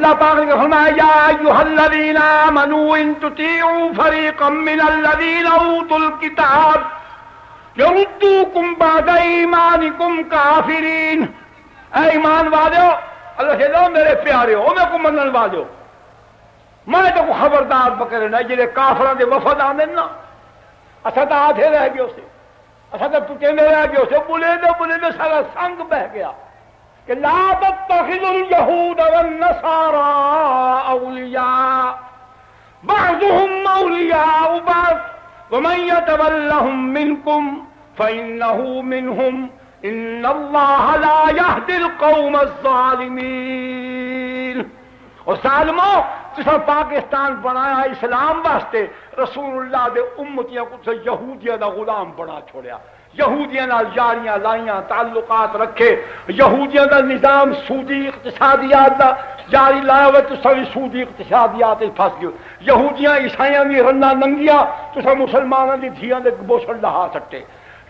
اللہ پاک نے فرمایا یا ایھا الذین آمنوا ان تطیعوا فریقا من الذین اوتوا الکتاب یردوکم بعد ایمانکم کافرین. اے ایمان والو اللہ سے لو میرے پیارے ہو میں کو منن والو میں تو خبردار پکڑنا جڑے کافراں دے وفد آندے نا اساں تو آدھے رہ گئے اسے اساں تو ٹکے رہ گئے اسے بولے دے سارا سنگ بہ گیا کہ لا تتخذوا اليهود والنصارى اولیاء بعضهم اولیاء بعض ومن يتولهم منكم فانه منهم ان اللہ لا يهدي القوم الظالمین. اور ظالمو جس پاکستان بنایا اسلام واسطے رسول اللہ دے امتیاں کو یہودیاں دا غلام بنا چھوڑیا یہودیاں نال یاریاں لائیاں تعلقات رکھے یہودیاں دا نظام سودی اقتصادیات دا جاری لایا ہوئے تو ساری سودی اقتصادیات پھنس گئے یہودیاں عیسائیاں دی رنا ننگیاں تو مسلماناں دی دھیاں دے بوسڑ لہا سٹے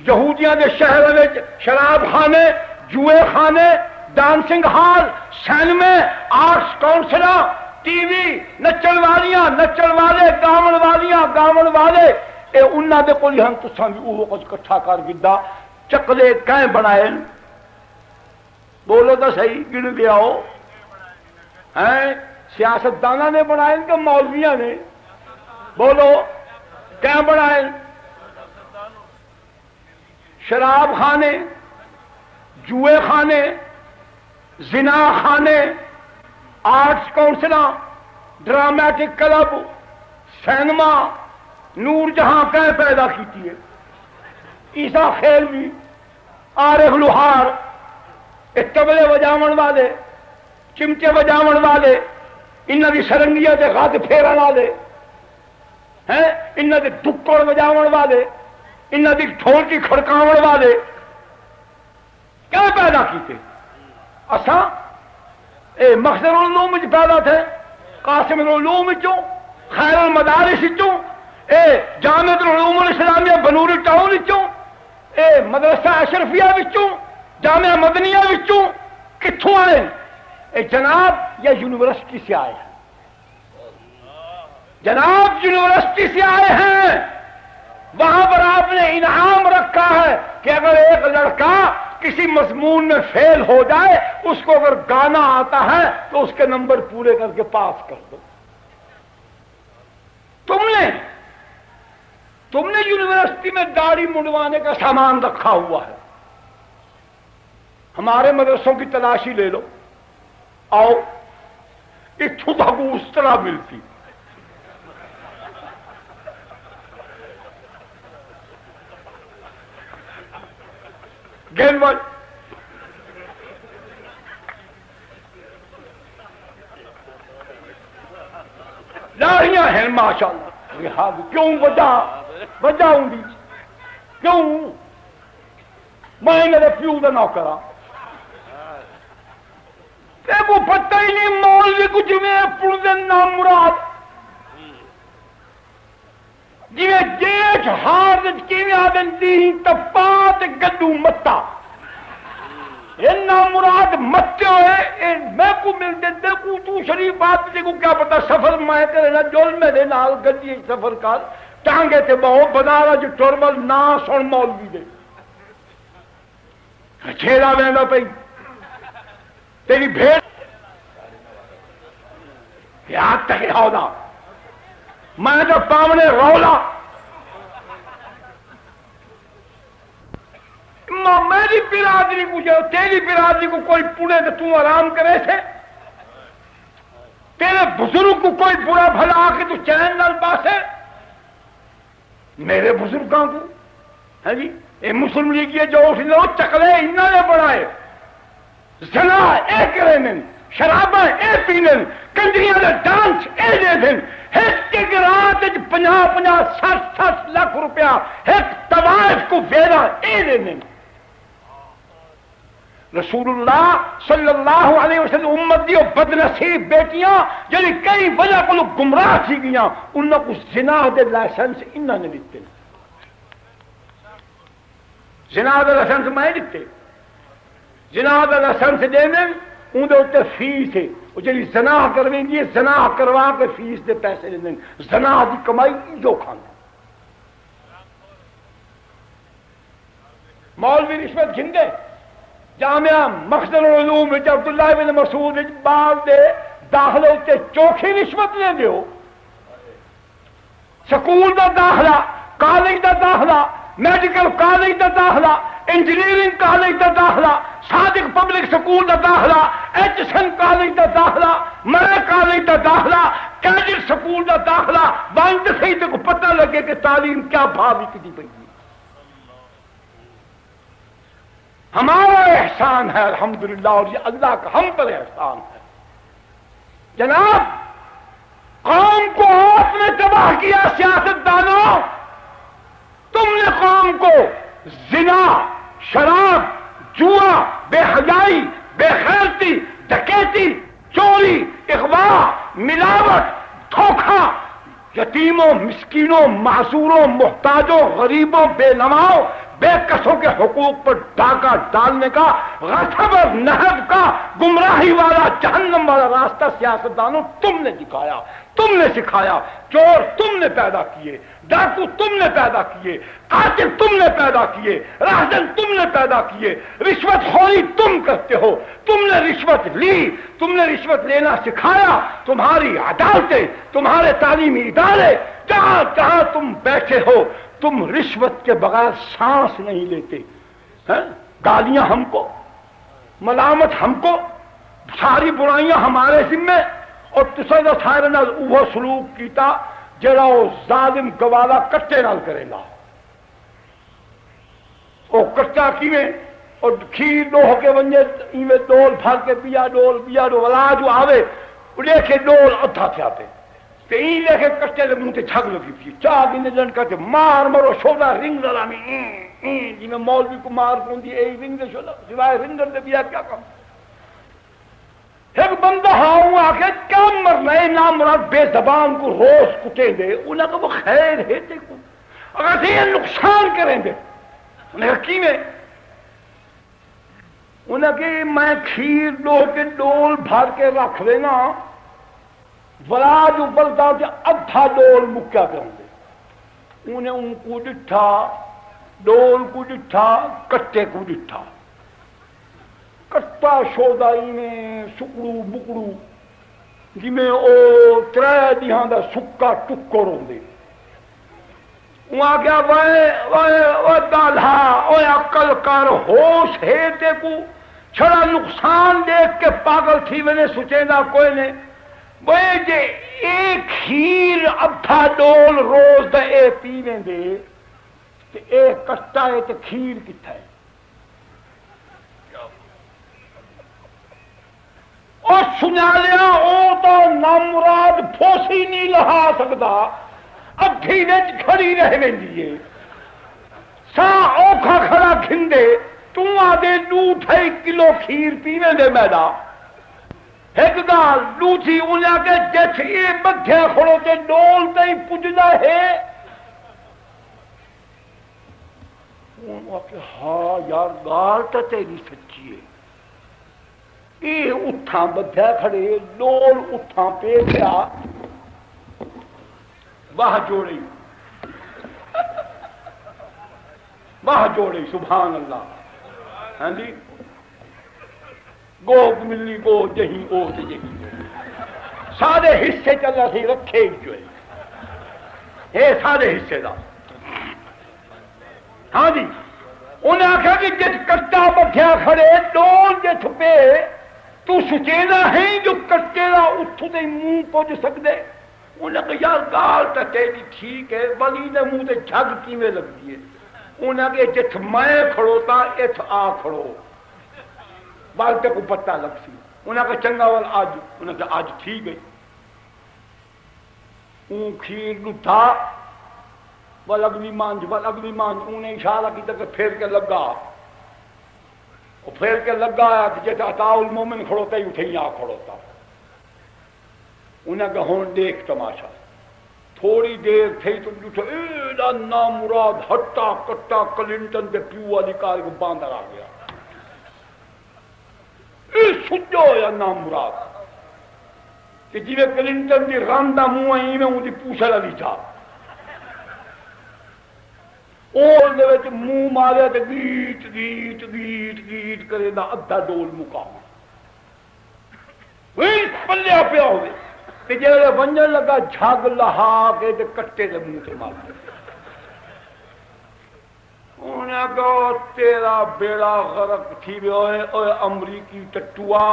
یہودیاں دے شہر میں شراب خانے جوئے خانے ڈانسنگ ہال سینمے آرٹس کونسلاں ٹی وی نچن والیاں نچن والے گاون والیاں گاون والے اے انہاں دے کول ہم تساں بھی اوہ کچھ اکٹھا کر گدا چکلے کہیں بنائے بولو تو صحیح گن دے آؤ ہیں سیاست دانہ نے بنائے کہ مولویاں نے بولو کہیں بنائے شراب خانے جوئے خانے زنا خانے آرٹس کونسلاں ڈرامیٹک کلب سینما نور جہاں کہیں پیدا کیتی ہے عیسیٰ خیلوی عارف لوہار طبلے بجاون والے چمٹے بجاون والے انہاں دی سرنگیاں تے غد پھیرن والے ہیں انہاں دے دکڑ بجاون والے انہاں دی ڈھول کی کھڑکاون والے کیا پیدا کیتے اساں اے مخزن العلوم وچ پیدا تھے قاسم العلوم وچوں خیر المدارس وچوں اے جامعۃ العلوم الاسلامیہ بنوری ٹاؤن وچوں اے مدرسہ اشرفیہ وچوں جامعہ مدنیہ وچوں کتھوں آئے اے جناب یہ یونیورسٹی سے آئے ہیں جناب یونیورسٹی سے آئے ہیں وہاں پر آپ نے انعام رکھا ہے کہ اگر ایک لڑکا کسی مضمون میں فیل ہو جائے اس کو اگر گانا آتا ہے تو اس کے نمبر پورے کر کے پاس کر دو. تم نے یونیورسٹی میں داڑھی منڈوانے کا سامان رکھا ہوا ہے. ہمارے مدرسوں کی تلاشی لے لو آؤ اتھو تک اس طرح ملتی گیل لاڑیاں ہیں ماشاء اللہ کیوں وجہ ہوں گی کیوں میں میرے پیو کا نوکر ہاں کو پتہ ہی نہیں مولوی کو جویں پڑھن نام مراد جویں جیٹھ ہار کیویں آدن دی تپا تے گڈو متا یہ نام مراد متے ہوئے میں کو مل دے کو تو شریف بات تے کو کیا پتا سفر میں کرے نہ جول میرے نال گڈی سفر کر ٹانگے تے بہو بنارا جو ٹرول نہ سن مولوی دے چھیڑا ویندا پئی تیری بھیڑ یاد تک ہودا میں تو پامنے رولا میری برادری کو جو تیری برادری کو کوئی پوڑے تو تم آرام کرے سے تیرے بزرگ کو کوئی برا بھلا آ کے تو چین نال پاسے میرے بزرگاں کو ہے جی یہ مسلم لیگ یہ جو اس نے چکلے انہوں نے بڑھائے زنا اے کریں شراباں اے پینن کنجریاں دے ڈانس اے دے دن ایک رات 50-60 لاکھ روپیہ ایک طوائف کو ویرا اے دے دن رسول اللہ صلی اللہ علیہ وسلم امت دی بد نصیب بیٹیاں جڑی کئی وجہ کو گمراہ تھی گیاں انہاں کو زنا دے لائسنس انہاں نے دیتے زنا دے لائسنس میں دیتے زنا دا لائسنس دینے اندر اتنے فیس ہے وہ جی زنا کرویں گی زنا کروا کے فیس دے پیسے لیں زنا دی کمائی جو کھانا مولوی رشوت گھندے جامعہ مخزن العلوم عبداللہ بن مسعود بعد دے داخلے تے چوکھی رشوت لے دیو سکول دا داخلہ کالج دا داخلہ میڈیکل کالج دا داخلہ انجینئرنگ کالج دا داخلہ صادق پبلک سکول دا داخلہ ایچسن کالج دا داخلہ مرے کالج دا داخلہ کیڈٹ سکول دا داخلہ بند سے تو پتہ لگے کہ تعلیم کیا بھاوی کی پئی ہے ہمارا احسان ہے الحمدللہ اور یہ اللہ کا ہم پر احسان ہے جناب قوم کو آپ نے تباہ کیا سیاست دانوں تم نے قوم کو زنا شراب جوا بے حیائی بے غیرتی ڈکیتی چوری اغوا ملاوٹ دھوکہ یتیموں مسکینوں معذوروں محتاجوں غریبوں بے نواؤں بے کسوں کے حقوق پر ڈاکہ ڈالنے کا غصب اور نہب کا گمراہی والا جہنم والا راستہ سیاستدانوں تم نے دکھایا تم نے سکھایا چور تم نے پیدا کیے ڈاکو تم نے پیدا کیے قاتل تم نے پیدا کیے راہزن تم نے پیدا کیے رشوت خوری تم کرتے ہو تم نے رشوت لی تم نے رشوت لینا سکھایا تمہاری عدالتیں تمہارے تعلیمی ادارے جہاں جہاں تم بیٹھے ہو تم رشوت کے بغیر سانس نہیں لیتے گالیاں ہم کو ملامت ہم کو ساری برائیاں ہمارے ذمے اور تسا دا سارے نال وہ سلوک کیتا جڑا وہ ظالم گوالا کٹے نال کرے گا وہ کٹا کیویں اور کھیر دو ہو کے ونجے ایویں ڈول بھر کے پیا ڈول ولا جو آوے لے کے ڈول ادھا تھیا پہ تے این لے کے کٹے دے منہ تے جھگ لگی پی چاہ گندے جن کرتے مار مرو شودا رنگ لڑا میں جی میں مولوی کو مار کوندی اے رنگ دے شودا سوائے رنگ دے بیا کیا کام ایک بندہ ہاں آکے کیا مرنا ہے نام مراد بے زبان کو روز کٹے دے انہاں کو وہ خیر ہے تے کو اگر یہ نقصان کریں دے انہیں کی میں انہیں کہ میں کھیر دو کے ڈول بھر کے رکھ دینا ولا جو بلدا کے ادھا ڈول مکیا کریں دے انہیں ان کو ڈٹھا ڈول کو ڈٹھا کٹے کو ڈٹھا کٹا شودائی میں سکڑو بکڑو جی میں او ترے دیہاں دا سکا ٹکر ہوندے وہاں کیا وہ دالہا اوے عقل کر ہوش ہے تے کو چھڑا نقصان دیکھ کے پاگل تھی میں نے سوچے نہ کوئی نے وہ جے ایک کھیر ادھا ڈول روز دا اے پیویں دے تے اے کٹا ہے تے کھیر کتھا ہے اور سنا لیا او تو نامراد پھوسی نہیں لہا سکتا ادھی وچ کھڑی رہ ویندی ہے سا اوکھا کھڑا کھندے تو آدھے دو 2.5 کلو کھیر پیویں دے میدا ایک گال دوسری انہاں کے جچ یہ بدھے کھڑو تے ڈول تئی پجدا ہے انہاں کہ ہاں یار گال تے تیری سچی ہے یہ اتھاں بدھے کھڑے ڈول اتھاں پہ پیا واہ جوڑی واہ جوڑی سبحان اللہ ہاں جی گوگ ملی گو جہی او تے جہی سارے حصے چلا سی رکھے جو ہے سارے حصے دا ہاں جی انہیں آخیا کہ جس کٹا بٹھیا کھڑے ڈول جس پہ تو سچینا ہے جو کٹے دا اتھو دے منہ پوج سکدے انہیں کہا یار گال تا تیری ٹھیک ہے ولی نے منہ تے جھگ کیویں لگدی ہے انہیں کہا جت میں کھڑوتا ات آ کھڑو بالتے کو پتہ لگ سی انہیں کہا چنگا وال آج انہیں کہا آج ٹھیک ہے اون کھیر نو تھا وال اگلی مانج انہیں اشارہ کی تک پھیر کے لگا اور پھیر کے لگا جیسے عطاء المومن کھڑوتا ہی اٹھے آ کھڑوتا انہیں کہا ہون دیکھ تماشا تھوڑی دیر تھی تو جوٹھو ایڈا نامراد ہٹا کٹا کلنٹن دے پیو والی کار کو باندر آ گیا اے سجو یا نامراد کہ جی کلنٹن کی رن کا منہ آئی میں ان کی پوچھل والی چاہ منہ ماریا تو گیٹ گیٹ گیٹ گیٹ کرے دا ادھا ڈول مقام پلیا پیا ہوئے جی ونجن لگا جھگ لہا کے کٹے کے منہ سے مار انہیں کہا تیرا بیڑا غرق تھی اوے امریکی ٹٹوا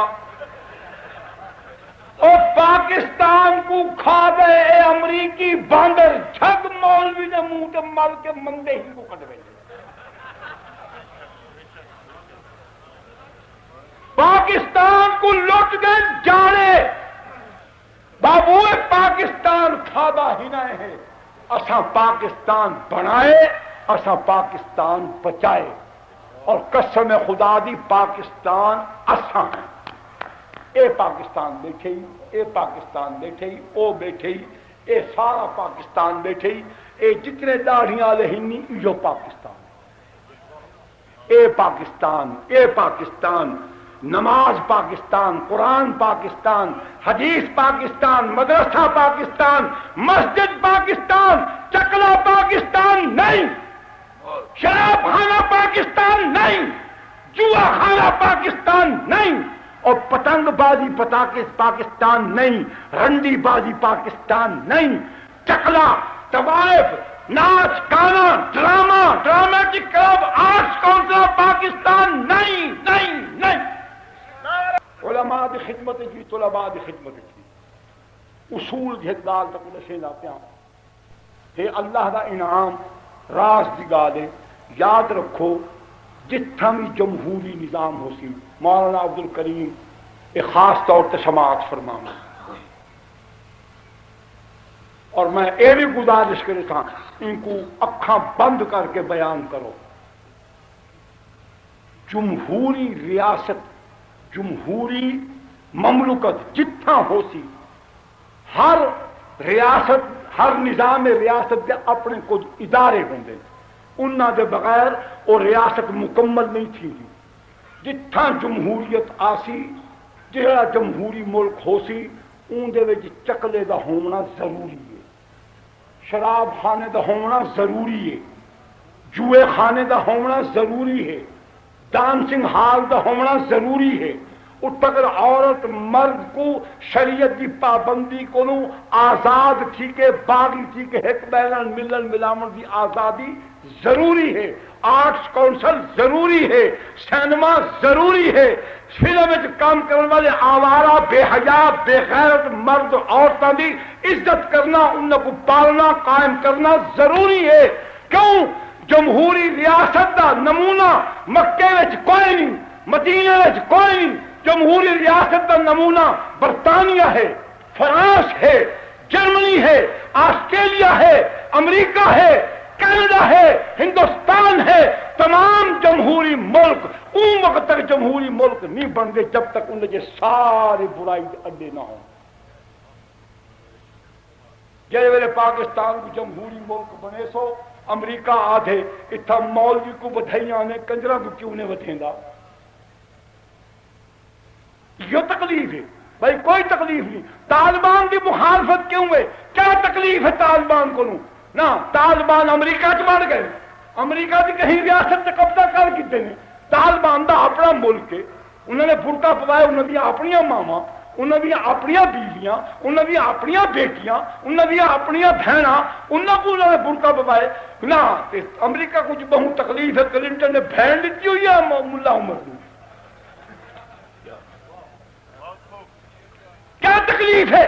اور پاکستان کو کھا گئے اے امریکی باندر جھگ مولوی نے منہ تے مل کے مندے ہی کو کٹ گئے پاکستان کو لٹ گئے جانے بابو پاکستان کھادا ہی نہ ہے اساں پاکستان بنائے اساں پاکستان بچائے اور قسم خدا دی پاکستان اساں ہیں اے پاکستان بیٹھے ہی اے پاکستان بیٹھے ہی او بیٹھے ہی اے سارا پاکستان بیٹھے ہی اے جتنے داڑھیاں والے ہنی جو پاکستان اے پاکستان اے پاکستان نماز پاکستان قرآن پاکستان حدیث پاکستان مدرسہ پاکستان مسجد پاکستان چکلا پاکستان نہیں شراب خانہ پاکستان نہیں جوا خانہ پاکستان نہیں اور پتنگ بازی پاکستان نہیں رنڈی بازی پاکستان نہیں چکلا طوائف ناچ گانا drama dramatic club arts council Pakistan نہیں نہیں نہیں علماء دی خدمت کی طلباء دی خدمت کی اصول جہدال تک نشے لاتے ہیں کہ اللہ دا انعام راز دی گالے یاد رکھو جتھا بھی جمہوری نظام ہو سی مولانا عبدالکریم ایک خاص طور پر سماعت فرمانا اور میں یہ بھی گزارش کرے تھا ان کو اکھاں بند کر کے بیان کرو جمہوری ریاست جمہوری مملکت جتنا ہو سی ہر ریاست ہر نظام ریاست کے اپنے کچھ ادارے ہوندے انہاں دے بغیر وہ ریاست مکمل نہیں تھی جتنا جمہوریت آسی جہاں جمہوری ملک ہو سی اندر چکلے دا ہونا ضروری ہے شراب خانے دا ہونا ضروری ہے جوئے خانے دا ہونا ضروری ہے ڈانسنگ ہال دا ہونا ضروری ہے اگر عورت مرد کو شریعت کی پابندی کو آزاد تھی کہ باغی تھی کہ ایک بیلن ملن ملاون کی آزادی ضروری ہے آرٹس کونسل ضروری ہے سینما ضروری ہے فلم کام کرنے والے آوارہ بے حیا بے غیرت مرد عورتوں کی عزت کرنا ان کو پالنا قائم کرنا ضروری ہے کیوں جمہوری ریاست کا نمونہ مکے وچ کوئی نہیں مدینے وچ کوئی نہیں جمہوری ریاست کا نمونہ برطانیہ ہے فرانس ہے جرمنی ہے آسٹریلیا ہے امریکہ ہے کینیڈا ہے ہندوستان ہے تمام جمہوری ملک ان وقت تک جمہوری ملک نہیں بن گئے جب تک ان کے سارے برائی اڈے نہ ہوں جی ویلے پاکستان کو جمہوری ملک بنے سو امریکہ آدھے اتنا مولوی کو بدھائیاں نے کنجرا کو کیوں نے بدھیندا یہ تکلیف ہے بھائی کوئی تکلیف نہیں طالبان کی مخالفت کیوں ہے کیا تکلیف ہے طالبان کو نہ طالبان امریکہ چ بڑھ گئے امریکہ کی کہیں ریاست سے قبضہ کر کیتے ہیں طالبان دا اپنا ملک ہے انہوں نے برقع پوایا انہوں نے اپنی ماما انہوں نے اپنی بیویاں انہوں نے اپنی بیٹیاں انہوں نے اپنی بہنا انہوں کو انہوں نے برقع پوائے نہ امریکہ کچھ بہت تکلیف ہے کلنٹن نے بہن لیتی ہوئی ہے ملا عمر کو کیا تکلیف ہے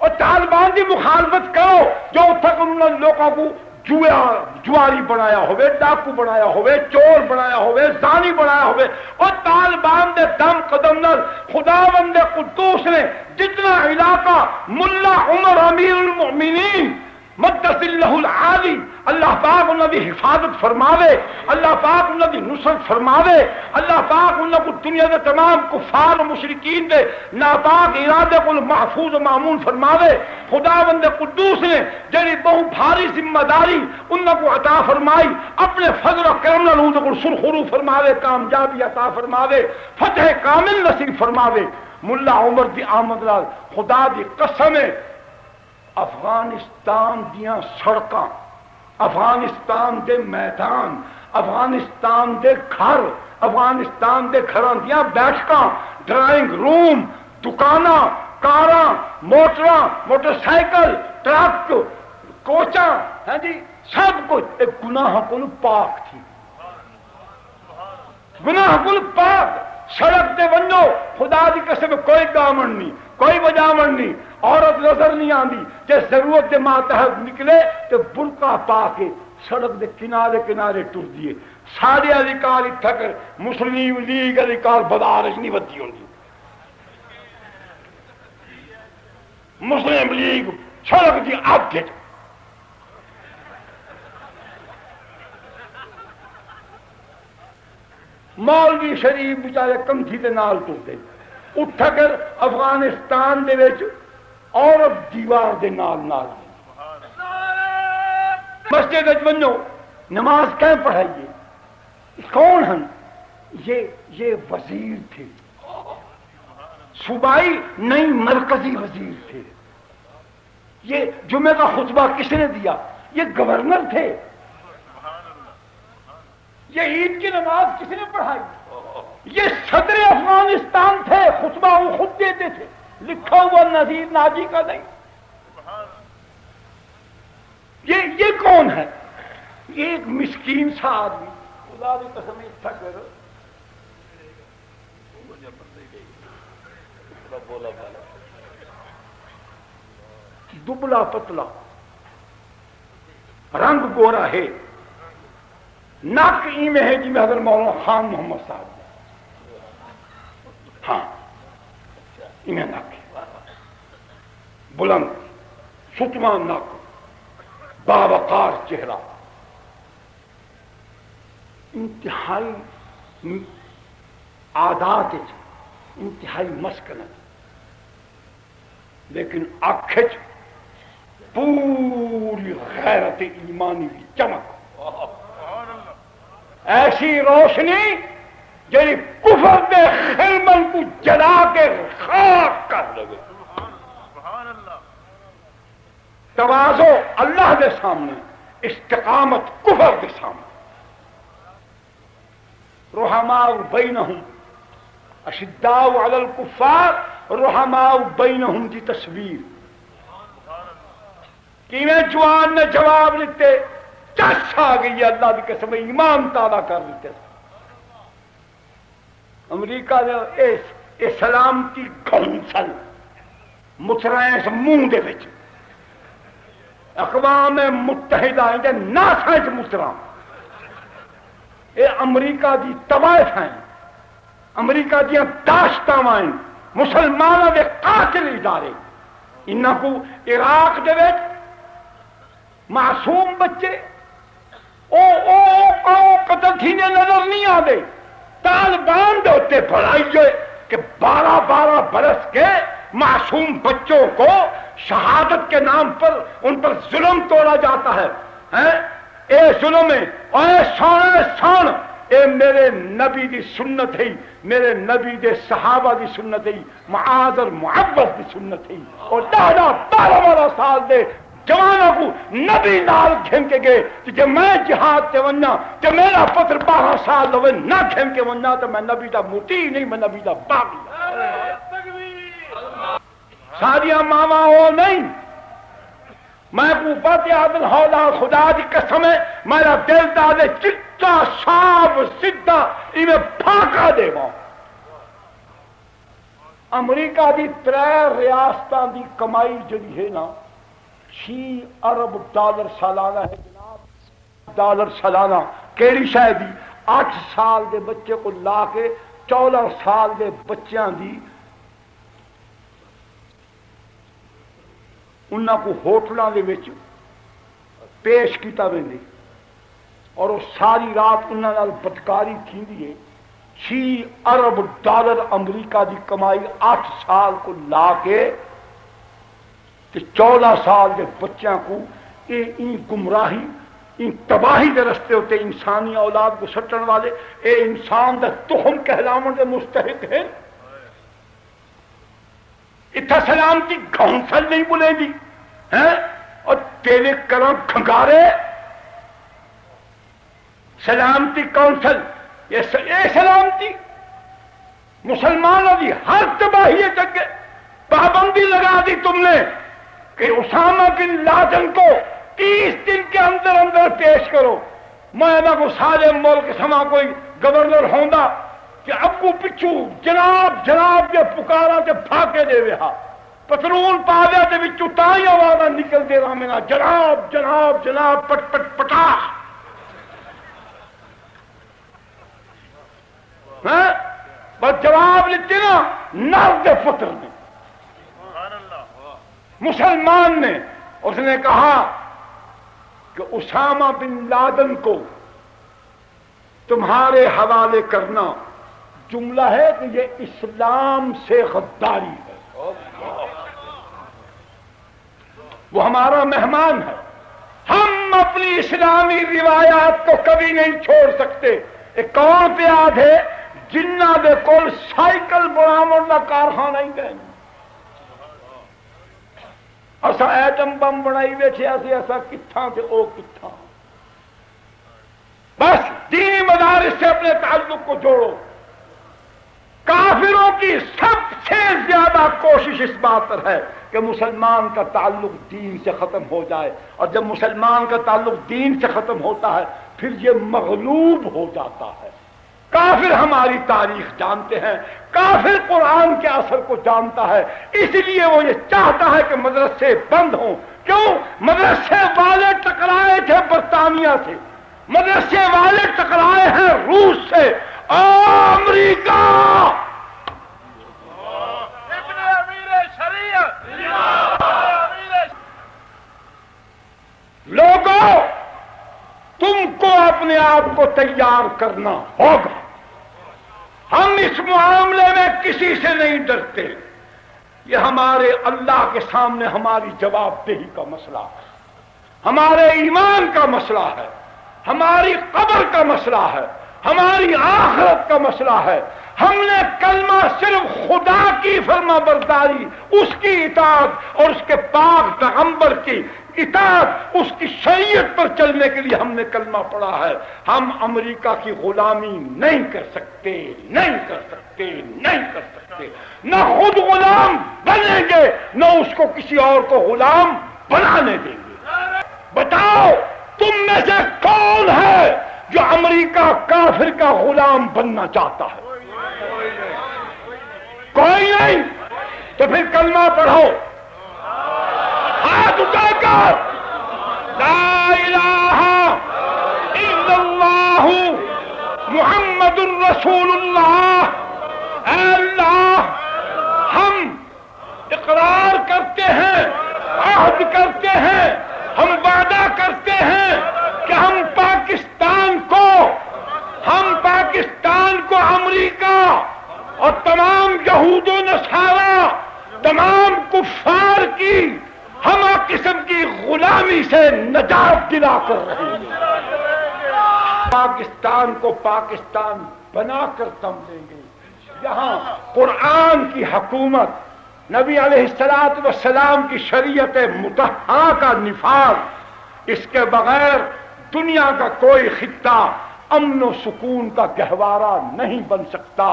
اور طالبان کی مخالفت کرو جو تک انہوں نے لوگوں کو جواری بنایا ہوئے ڈاکو بنایا ہوئے چور بنایا ہوئے زانی بنایا ہوئے اور طالبان دے دم قدم نال خداوند قدوس نے جتنا علاقہ ملا عمر امیر المؤمنین مقدس اللہ العالی اللہ پاک انہوں کی حفاظت فرماوے اللہ پاک انہوں کی نصرت فرماوے اللہ پاک انہوں کو دنیا کے تمام کفار و مشرکین دے ناپاک ارادے کو محفوظ و معمون فرماوے خداوند قدوس نے جڑی بہت بھاری ذمہ داری انہوں کو عطا فرمائی اپنے فضل و کرم نال کو سرخرو فرماوے کامیابی عطا فرماوے فتح کامل نصیب فرماوے ملا عمر دی آمد نال خدا دی قسم ہے افغانستان دیاں سڑکاں، افغانستان دے میدان، افغانستان دے گھر، افغانستان دے گھراں دیاں بیٹھکاں، ڈرائنگ روم، دکاناں، کاراں، موٹراں، موٹر سائیکل، ٹرک، کوچاں، ہاں جی سب کچھ ایک گناہ کو پاک تھی، گناہ کو پاک۔ سڑک تے ونجو خدا دی قسم کوئی گامن نہیں، کوئی وجامن نہیں، عورت نظر نہیں آندی، جے ضرورت دے ماتحت نکلے تو برقع پا کے سڑک دے کنارے کنارے ٹر دیے۔ سارے ادھیکار اتھا کر مسلم لیگ ادھیکار بدارش نہیں ودی ہوندی، مسلم لیگ سڑک دی آگے مولوی شریف بیچارے کمتھی دے نال ٹرتے اٹھا کر افغانستان دے وچ عورت دیوار دے نال نال مسجد وچ ونجو نماز کہیں پڑھائیے، کون ہیں یہ وزیر تھے، صوبائی نہیں مرکزی وزیر تھے۔ یہ جمعہ کا خطبہ کس نے دیا؟ یہ گورنر تھے۔ یہ عید کی نماز کس نے پڑھائی؟ یہ صدر افغانستان تھے، خطبہ وہ خود دیتے تھے، لکھا ہوا نذیر ناجی کا نہیں۔ یہ کون ہے؟ یہ ایک مسکین سا آدمی، خدا کی قسم اتھا کرو دبلا پتلا، رنگ گورا ہے، ناک میں ہے جی میں حضرت مولانا خان محمد صاحب، ہاں میں ناک بلند ستوان ناک، باوقار چہرہ، انتہائی عادات انتہائی مسکنت، لیکن آنکھیں پوری غیرت ایمانی کی چمک، ایسی روشنی جی کفر دے خلمن کو جلا کے خاک کر لگے۔ تواضع اللہ دے سامنے، استقامت کفر دے سامنے۔ رحماء بینہم اشداء علی الکفار رحماء بینہم دی تصویر کیویں جوان نے جواب لیتے چس آ گئی، اللہ کی قسم ایمان تازہ کر دیتے۔ امریکہ دے سلامتی کونسل مترائیں منہ دے وچ اقوام متحدہ دے ناسا چ متراں، اے امریکہ دی طوائف ہیں، امریکہ دیاں داشتاں ہیں، مسلمانوں دے قاتل ادارے، انہاں کو عراق دے وچ معصوم بچے او قتل تھی نے نظر نہیں آتے، طالبان دے ہوتے پڑھائی ہوئے کہ 12 برس کے معصوم بچوں کو شہادت کے نام پر ان پر ظلم توڑا جاتا ہے۔ اے ظلم ہے، اے سون اے میرے نبی دی سنت ہے، میرے نبی دے صحابہ دی سنت ہے، معاذ اور معبد دی سنت ہے۔ اور 12 سال دے جوانوں کو نبی نال گھن کے گئے کہ جب میں جہاد تے وننا تو میرا پتر 12 سال ہوئے نہ گھن کے وننا تو میں نبی دا موتی نہیں، میں نبی دا باغی۔ ساریاں ماما ہو نہیں، میں کو بات عادل ہولا خدا دی قسم ہے، میرا دل دا دے چٹا صاف سیدھا ایویں پھاکا دے ماں۔ امریکہ دی 3 ریاستاں دی کمائی جڑی ہے نا 6 ارب ڈالر سالانہ ہے جناب، ڈالر سالانہ کیڑی شاید دی 8 سال دے بچے کو لا کے 14 سال دے بچیاں دی انہاں کو ہوٹلاں دے وچ پیش کیتا ویندے اور وہ ساری رات انہاں نال بدکاری تھیندی ہے۔ 6 ارب ڈالر امریکہ دی کمائی 8 سال کو لا کے 14 سال کے بچوں کو این گمراہی ان تباہی کے رستے ہوتے انسانی اولاد کو سٹن والے اے انسان دا تخم کہلاون دے مستحق ہے۔ اتنا سلامتی کونسل نہیں بولے گی ہیں اور تیرے کرم کھنگارے سلامتی کونسل یہ سلامتی مسلمانوں کی ہر تباہی جگہ پابندی لگا دی تم نے کہ اسامہ بن لادن کو 30 دن کے اندر اندر پیش کرو. میں نہ کو سارے ملک سما کوئی گورنر ہوندا کہ ابو پچھو جناب جناب یہ پکارا تے پھاکے دے وہا پترول پا دیا تے وچوں تاں ہی آواز نکل دے رہا مینا جناب جناب جناب پٹ پٹ پٹا. بس جواب لیتے نا نرد پتر نے مسلمان نے. اس نے کہا کہ اسامہ بن لادن کو تمہارے حوالے کرنا جملہ ہے کہ یہ اسلام سے غداری ہے. وہ ہمارا مہمان ہے. ہم اپنی اسلامی روایات کو کبھی نہیں چھوڑ سکتے. ایک کون پہ یاد ہے جنہ دے کول سائیکل بناون دا کارخانہ ہی گئے اسا ایٹم بم بنائی بیٹھے ایسا کتھاں تے او کتھاں. بس دینی مدارس سے اپنے تعلق کو جوڑو. کافروں کی سب سے زیادہ کوشش اس بات پر ہے کہ مسلمان کا تعلق دین سے ختم ہو جائے, اور جب مسلمان کا تعلق دین سے ختم ہوتا ہے پھر یہ مغلوب ہو جاتا ہے. کافر ہماری تاریخ جانتے ہیں, کافر قرآن کے اثر کو جانتا ہے, اس لیے وہ یہ چاہتا ہے کہ مدرسے بند ہوں. کیوں؟ مدرسے والے ٹکرائے تھے برطانیہ سے, مدرسے والے ٹکرائے ہیں روس سے, امریکہ. لوگوں تم کو اپنے آپ کو تیار کرنا ہوگا. ہم اس معاملے میں کسی سے نہیں ڈرتے. یہ ہمارے اللہ کے سامنے ہماری جواب دہی کا مسئلہ ہے, ہمارے ایمان کا مسئلہ ہے, ہماری قبر کا مسئلہ ہے, ہماری آخرت کا مسئلہ ہے. ہم نے کلمہ صرف خدا کی فرما برداری, اس کی اطاعت اور اس کے پاک پیغمبر کی اطاعت, اس کی شریعت پر چلنے کے لیے ہم نے کلمہ پڑھا ہے. ہم امریکہ کی غلامی نہیں کر سکتے, نہیں کر سکتے, نہیں کر سکتے. نہ خود غلام بنیں گے نہ اس کو کسی اور کو غلام بنانے دیں گے. بتاؤ تم میں سے کون ہے جو امریکہ کافر کا غلام بننا چاہتا ہے؟ کوئی نہیں. تو پھر کلمہ پڑھو, ہاتھ اٹھا کر لا الہ الا اللہ محمد الرسول اللہ. اے اللہ ہم اقرار کرتے ہیں, عہد کرتے ہیں, ہم وعدہ کرتے ہیں کہ ہم پاکستان کو امریکہ اور تمام یہود و نصارا, تمام کفار کی ہم قسم کی غلامی سے نجات دلا کر رہے ہیں. پاکستان کو پاکستان بنا کر دم دیں گے. یہاں قرآن کی حکومت, نبی علیہ الصلوۃ والسلام کی شریعت مطہرہ کا نفاذ, اس کے بغیر دنیا کا کوئی خطہ امن و سکون کا گہوارہ نہیں بن سکتا.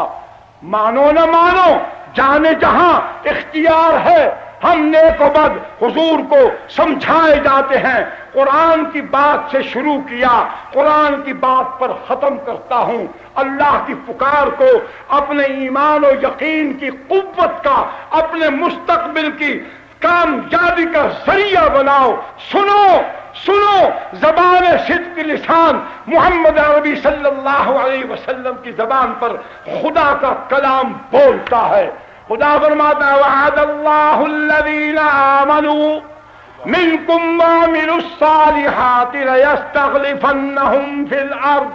مانو نہ مانو, جانے جہاں اختیار ہے. ہم نیک و بد حضور کو سمجھائے جاتے ہیں. قرآن کی بات سے شروع کیا, قرآن کی بات پر ختم کرتا ہوں. اللہ کی پکار کو اپنے ایمان و یقین کی قوت کا, اپنے مستقبل کی کامیابی کا ذریعہ بناؤ. سنو سنو, زبان صدق لسان محمد عربی صلی اللہ علیہ وسلم کی زبان پر خدا کا کلام بولتا ہے. خدا فرماتا ہے وعد اللہ الذین آمنوا منکم وعملوا الصالحات لیستخلفنہم فی الارض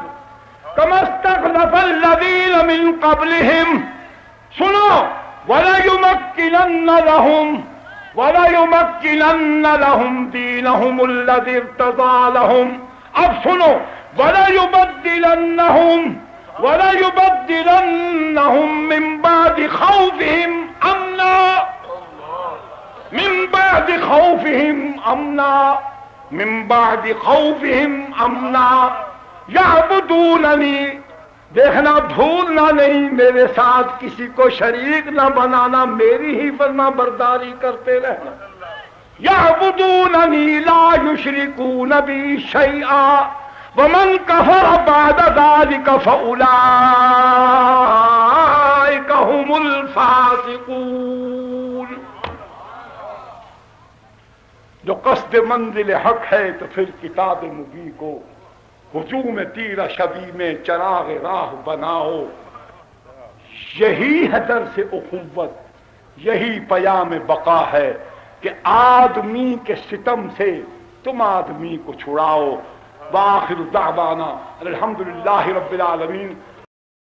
کما استخلف الذین من قبلہم. سنو وَلَيُمَكِّنَنَّ لَهُمْ دِينَهُمُ الَّذِي ارْتَضَىٰ لَهُمْ. اب سنو, وَلَيُبَدِّلَنَّهُمْ مِنْ بَعْدِ خَوْفِهِمْ أَمْنًا من بعد خوفهم امنا، من بعد خوفهم امنا یعبدوننی، دیکھنا بھولنا نہیں میرے ساتھ کسی کو شریک نہ بنانا، میری ہی فرما برداری کرتے رہنا۔ یعبدوننی لا یشرکون بی شیئا ومن کفر بعد ذلک فاولئک هم الفاسقون۔ جو قصد منزل حق ہے تو پھر کتاب مبین کو ہجوم تیر شبی میں چراغ راہ بناؤ، یہی ہے درس اخوت، یہی پیام بقا ہے کہ آدمی کے ستم سے تم آدمی کو چھڑاؤ۔ وآخر دعوانا الحمدللہ رب العالمین۔